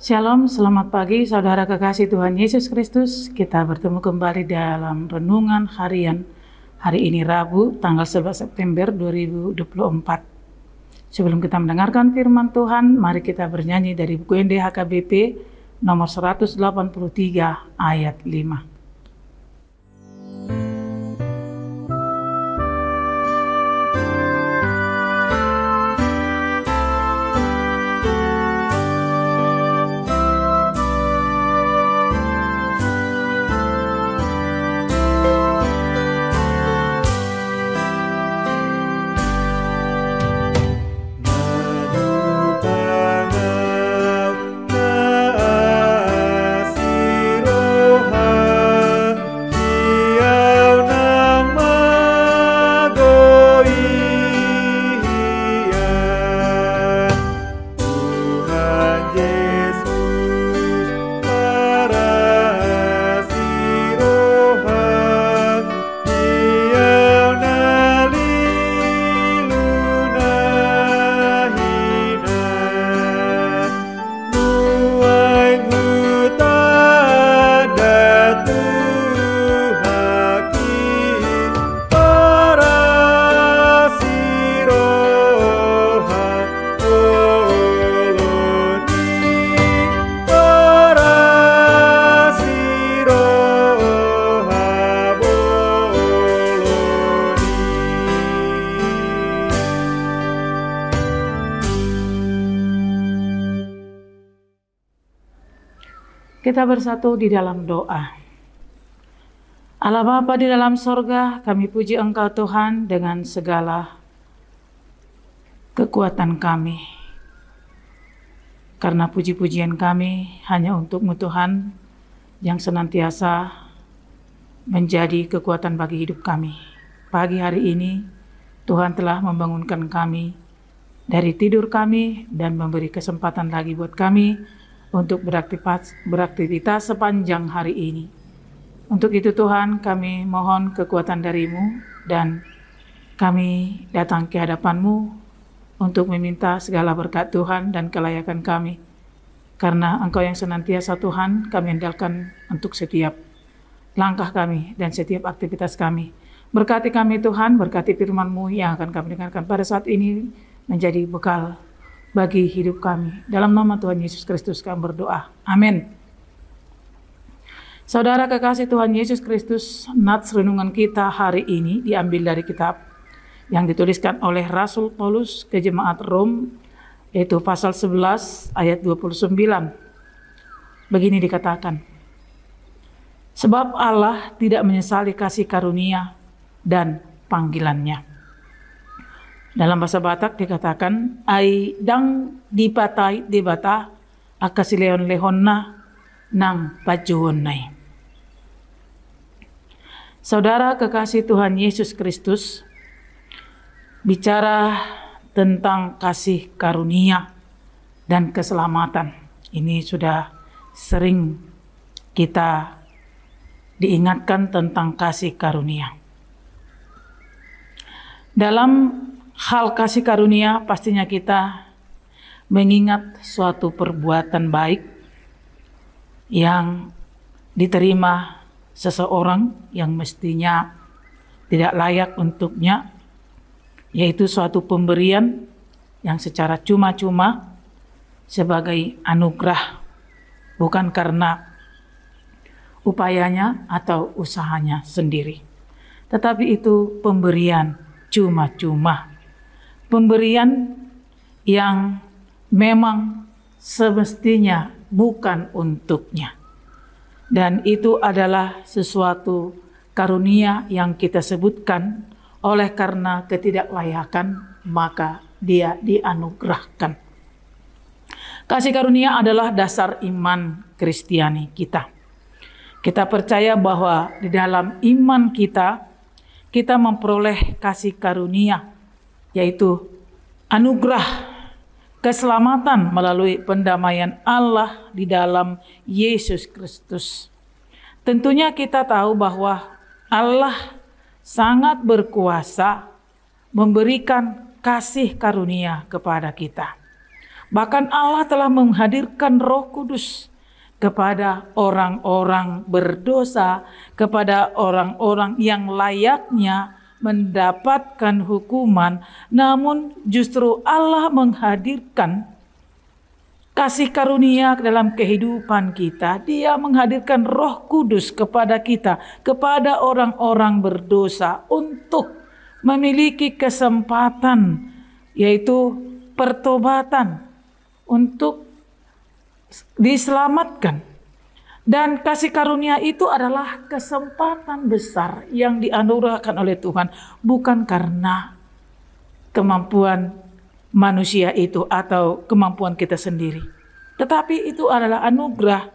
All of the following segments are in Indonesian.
Shalom, selamat pagi saudara kekasih Tuhan Yesus Kristus. Kita bertemu kembali dalam renungan harian hari ini Rabu tanggal 11 September 2024. Sebelum kita mendengarkan firman Tuhan, mari kita bernyanyi dari buku NDHKBP nomor 183 ayat 5. Kita bersatu di dalam doa. Allah Bapa di dalam sorga, kami puji Engkau Tuhan dengan segala kekuatan kami. Karena puji-pujian kami hanya untuk-Mu Tuhan yang senantiasa menjadi kekuatan bagi hidup kami. Pagi hari ini Tuhan telah membangunkan kami dari tidur kami dan memberi kesempatan lagi buat kami untuk beraktivitas sepanjang hari ini. Untuk itu Tuhan, kami mohon kekuatan dari-Mu dan kami datang ke hadapan-Mu untuk meminta segala berkat Tuhan dan kelayakan kami. Karena Engkau yang senantiasa Tuhan, kami andalkan untuk setiap langkah kami dan setiap aktivitas kami. Berkati kami Tuhan, berkati firman-Mu yang akan kami dengarkan pada saat ini menjadi bekal bagi hidup kami. Dalam nama Tuhan Yesus Kristus kami berdoa. Amin. Saudara kekasih Tuhan Yesus Kristus, nats renungan kita hari ini diambil dari kitab yang dituliskan oleh Rasul Paulus ke jemaat Rom, yaitu pasal 11 ayat 29. Begini dikatakan, sebab Allah tidak menyesali kasih karunia dan panggilannya. Dalam bahasa Batak dikatakan, ai dang dipatai debata akasileon lehonna nang pajuonai. Saudara kekasih Tuhan Yesus Kristus, bicara tentang kasih karunia dan keselamatan. Ini sudah sering kita diingatkan tentang kasih karunia. Dalam hal kasih karunia pastinya kita mengingat suatu perbuatan baik yang diterima seseorang yang mestinya tidak layak untuknya, yaitu suatu pemberian yang secara cuma-cuma sebagai anugerah, bukan karena upayanya atau usahanya sendiri, tetapi itu pemberian cuma-cuma. Pemberian yang memang semestinya bukan untuknya. Dan itu adalah sesuatu karunia yang kita sebutkan oleh karena ketidaklayakan, maka dia dianugerahkan. Kasih karunia adalah dasar iman Kristiani kita. Kita percaya bahwa di dalam iman kita memperoleh kasih karunia, yaitu anugerah keselamatan melalui pendamaian Allah di dalam Yesus Kristus. Tentunya kita tahu bahwa Allah sangat berkuasa memberikan kasih karunia kepada kita. Bahkan Allah telah menghadirkan Roh Kudus kepada orang-orang berdosa, kepada orang-orang yang layaknya mendapatkan hukuman, namun justru Allah menghadirkan kasih karunia dalam kehidupan kita. Dia menghadirkan Roh Kudus kepada kita, kepada orang-orang berdosa untuk memiliki kesempatan, yaitu pertobatan, untuk diselamatkan. Dan kasih karunia itu adalah kesempatan besar yang dianugerahkan oleh Tuhan, bukan karena kemampuan manusia itu atau kemampuan kita sendiri, tetapi itu adalah anugerah,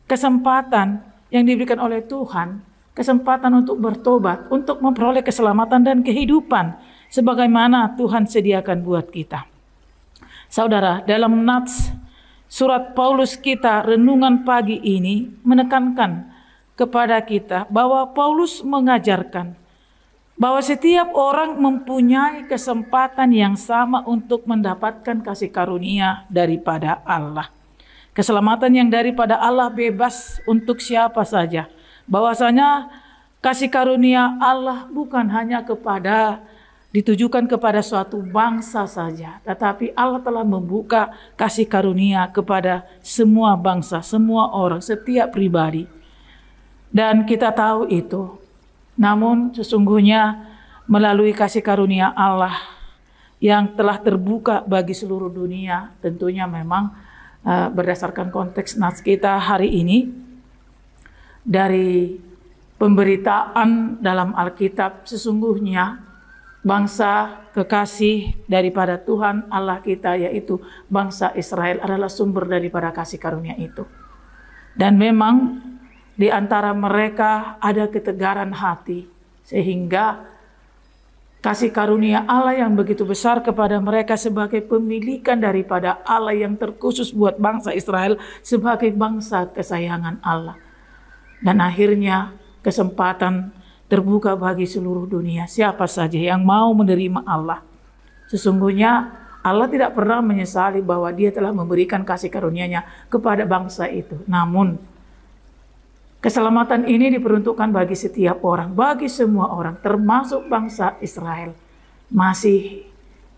kesempatan yang diberikan oleh Tuhan, kesempatan untuk bertobat, untuk memperoleh keselamatan dan kehidupan sebagaimana Tuhan sediakan buat kita. Saudara, dalam nats surat Paulus kita renungan pagi ini menekankan kepada kita bahwa Paulus mengajarkan bahwa setiap orang mempunyai kesempatan yang sama untuk mendapatkan kasih karunia daripada Allah. Keselamatan yang daripada Allah bebas untuk siapa saja. Bahwasanya kasih karunia Allah bukan hanya ditujukan kepada suatu bangsa saja, tetapi Allah telah membuka kasih karunia kepada semua bangsa, semua orang, setiap pribadi. Dan kita tahu itu. Namun sesungguhnya melalui kasih karunia Allah yang telah terbuka bagi seluruh dunia, tentunya memang berdasarkan konteks nats kita hari ini, dari pemberitaan dalam Alkitab, sesungguhnya bangsa kekasih daripada Tuhan Allah kita, yaitu bangsa Israel, adalah sumber daripada kasih karunia itu. Dan memang di antara mereka ada ketegaran hati, sehingga kasih karunia Allah yang begitu besar kepada mereka sebagai pemilikan daripada Allah yang terkhusus buat bangsa Israel sebagai bangsa kesayangan Allah. Dan akhirnya kesempatan terbuka bagi seluruh dunia, siapa saja yang mau menerima Allah. Sesungguhnya Allah tidak pernah menyesali bahwa Dia telah memberikan kasih karunia-Nya kepada bangsa itu. Namun keselamatan ini diperuntukkan bagi setiap orang, bagi semua orang, termasuk bangsa Israel. Masih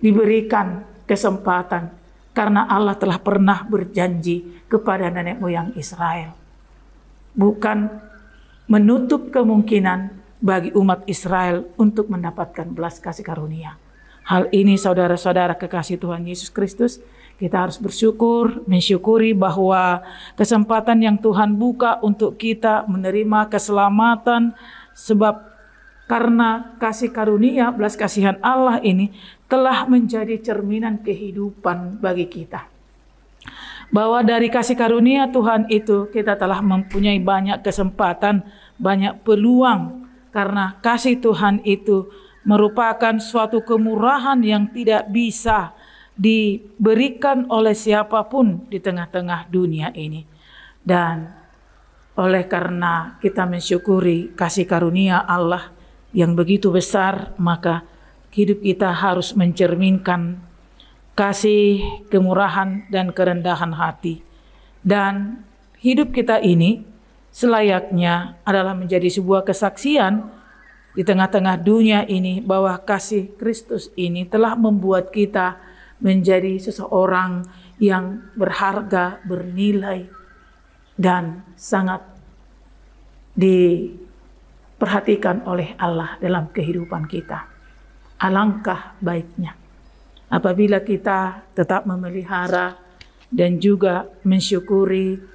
diberikan kesempatan karena Allah telah pernah berjanji kepada nenek moyang Israel. Bukan menutup kemungkinan bagi umat Israel untuk mendapatkan belas kasih karunia. Hal ini saudara-saudara kekasih Tuhan Yesus Kristus, kita harus mensyukuri bahwa kesempatan yang Tuhan buka untuk kita menerima keselamatan, sebab karena kasih karunia, belas kasihan Allah ini telah menjadi cerminan kehidupan bagi kita. Bahwa dari kasih karunia Tuhan itu kita telah mempunyai banyak kesempatan, banyak peluang. Karena kasih Tuhan itu merupakan suatu kemurahan yang tidak bisa diberikan oleh siapapun di tengah-tengah dunia ini. Dan oleh karena kita mensyukuri kasih karunia Allah yang begitu besar, maka hidup kita harus mencerminkan kasih, kemurahan, dan kerendahan hati. Dan hidup kita ini selayaknya adalah menjadi sebuah kesaksian di tengah-tengah dunia ini bahwa kasih Kristus ini telah membuat kita menjadi seseorang yang berharga, bernilai, dan sangat diperhatikan oleh Allah dalam kehidupan kita. Alangkah baiknya apabila kita tetap memelihara dan juga mensyukuri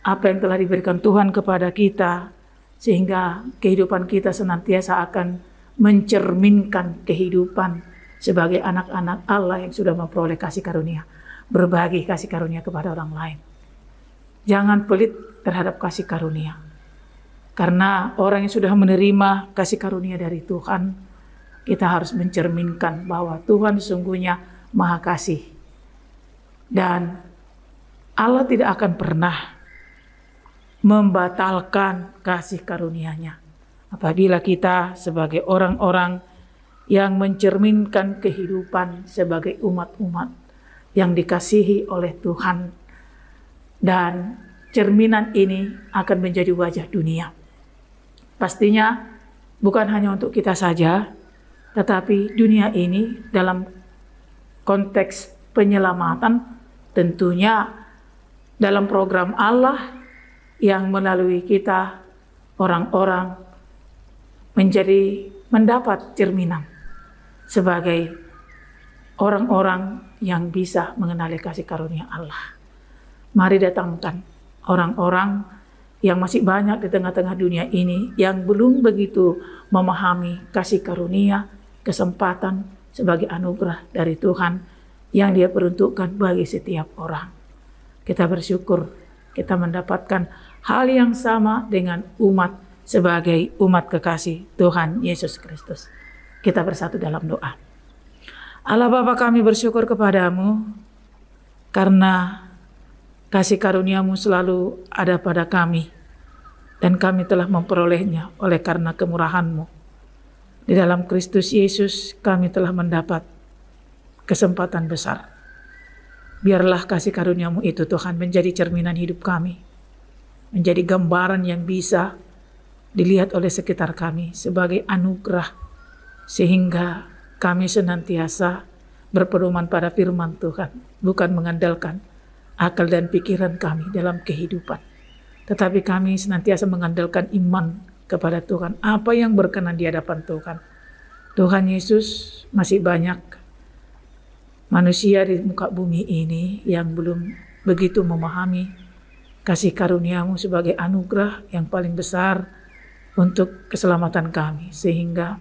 apa yang telah diberikan Tuhan kepada kita, sehingga kehidupan kita senantiasa akan mencerminkan kehidupan sebagai anak-anak Allah yang sudah memperoleh kasih karunia, berbagi kasih karunia kepada orang lain. Jangan pelit terhadap kasih karunia, karena orang yang sudah menerima kasih karunia dari Tuhan, kita harus mencerminkan bahwa Tuhan sesungguhnya Maha Kasih, dan Allah tidak akan pernah membatalkan kasih karunia-Nya apabila kita sebagai orang-orang yang mencerminkan kehidupan sebagai umat-umat yang dikasihi oleh Tuhan. Dan cerminan ini akan menjadi wajah dunia. Pastinya bukan hanya untuk kita saja, tetapi dunia ini dalam konteks penyelamatan tentunya dalam program Allah yang melalui kita orang-orang mendapat cerminan sebagai orang-orang yang bisa mengenali kasih karunia Allah. Mari datangkan orang-orang yang masih banyak di tengah-tengah dunia ini yang belum begitu memahami kasih karunia, kesempatan sebagai anugerah dari Tuhan yang Dia peruntukkan bagi setiap orang. Kita bersyukur kita mendapatkan hal yang sama dengan umat sebagai umat kekasih Tuhan Yesus Kristus. Kita bersatu dalam doa. Allah Bapa, kami bersyukur kepadamu karena kasih karuniamu selalu ada pada kami dan kami telah memperolehnya oleh karena kemurahanmu. Di dalam Kristus Yesus kami telah mendapat kesempatan besar. Biarlah kasih karuniamu itu Tuhan menjadi cerminan hidup kami, menjadi gambaran yang bisa dilihat oleh sekitar kami sebagai anugerah, sehingga kami senantiasa berpedoman pada firman Tuhan, bukan mengandalkan akal dan pikiran kami dalam kehidupan, tetapi kami senantiasa mengandalkan iman kepada Tuhan, apa yang berkenan di hadapan Tuhan. Tuhan Yesus, masih banyak manusia di muka bumi ini yang belum begitu memahami kasih karuniamu sebagai anugerah yang paling besar untuk keselamatan kami, sehingga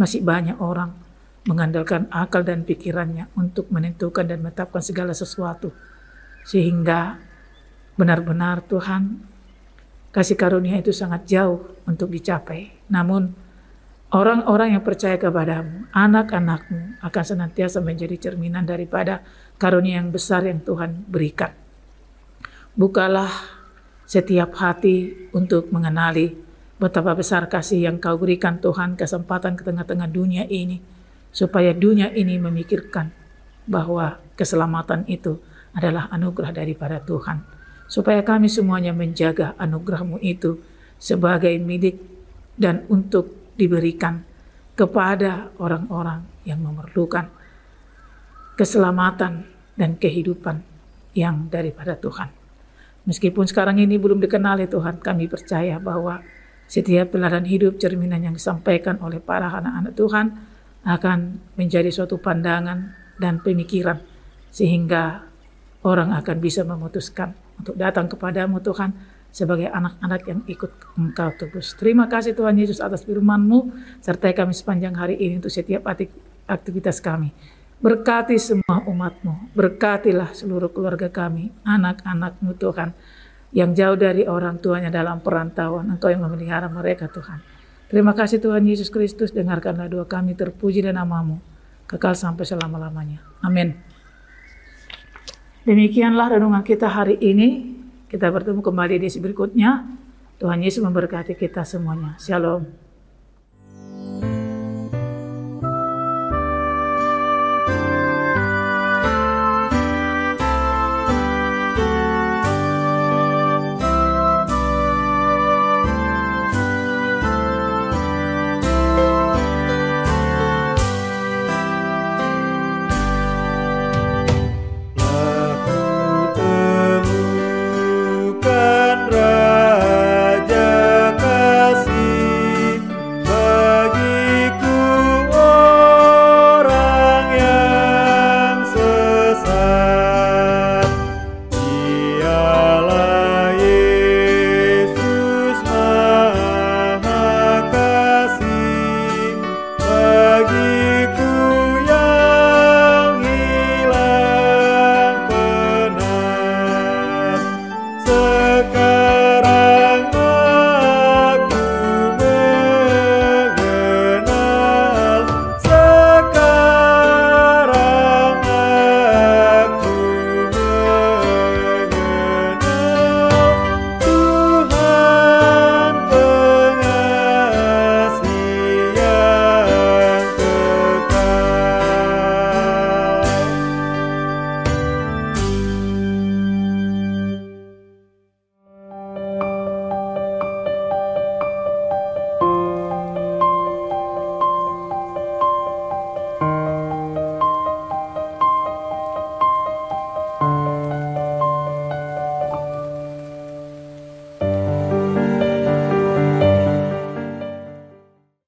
masih banyak orang mengandalkan akal dan pikirannya untuk menentukan dan menetapkan segala sesuatu. Sehingga benar-benar Tuhan, kasih karunia itu sangat jauh untuk dicapai. Namun orang-orang yang percaya kepadamu, anak-anakmu akan senantiasa menjadi cerminan daripada karunia yang besar yang Tuhan berikan. Bukalah setiap hati untuk mengenali betapa besar kasih yang kau berikan Tuhan, kesempatan ke tengah-tengah dunia ini, supaya dunia ini memikirkan bahwa keselamatan itu adalah anugerah daripada Tuhan. Supaya kami semuanya menjaga anugerah-Mu itu sebagai milik dan untuk diberikan kepada orang-orang yang memerlukan keselamatan dan kehidupan yang daripada Tuhan. Meskipun sekarang ini belum dikenali Tuhan, kami percaya bahwa setiap teladan hidup cerminan yang disampaikan oleh para anak-anak Tuhan akan menjadi suatu pandangan dan pemikiran, sehingga orang akan bisa memutuskan untuk datang kepadamu Tuhan sebagai anak-anak yang ikut Engkau terus. Terima kasih Tuhan Yesus atas firman-Mu, sertai kami sepanjang hari ini untuk setiap aktivitas kami. Berkati semua umat-Mu, berkatilah seluruh keluarga kami, anak-anak-Mu Tuhan, yang jauh dari orang tuanya dalam perantauan. Engkau yang memelihara mereka Tuhan. Terima kasih Tuhan Yesus Kristus, dengarkanlah doa kami, terpuji dan nama-Mu kekal sampai selama-lamanya. Amin. Demikianlah renungan kita hari ini. Kita bertemu kembali di berikutnya. Tuhan Yesus memberkati kita semuanya. Shalom.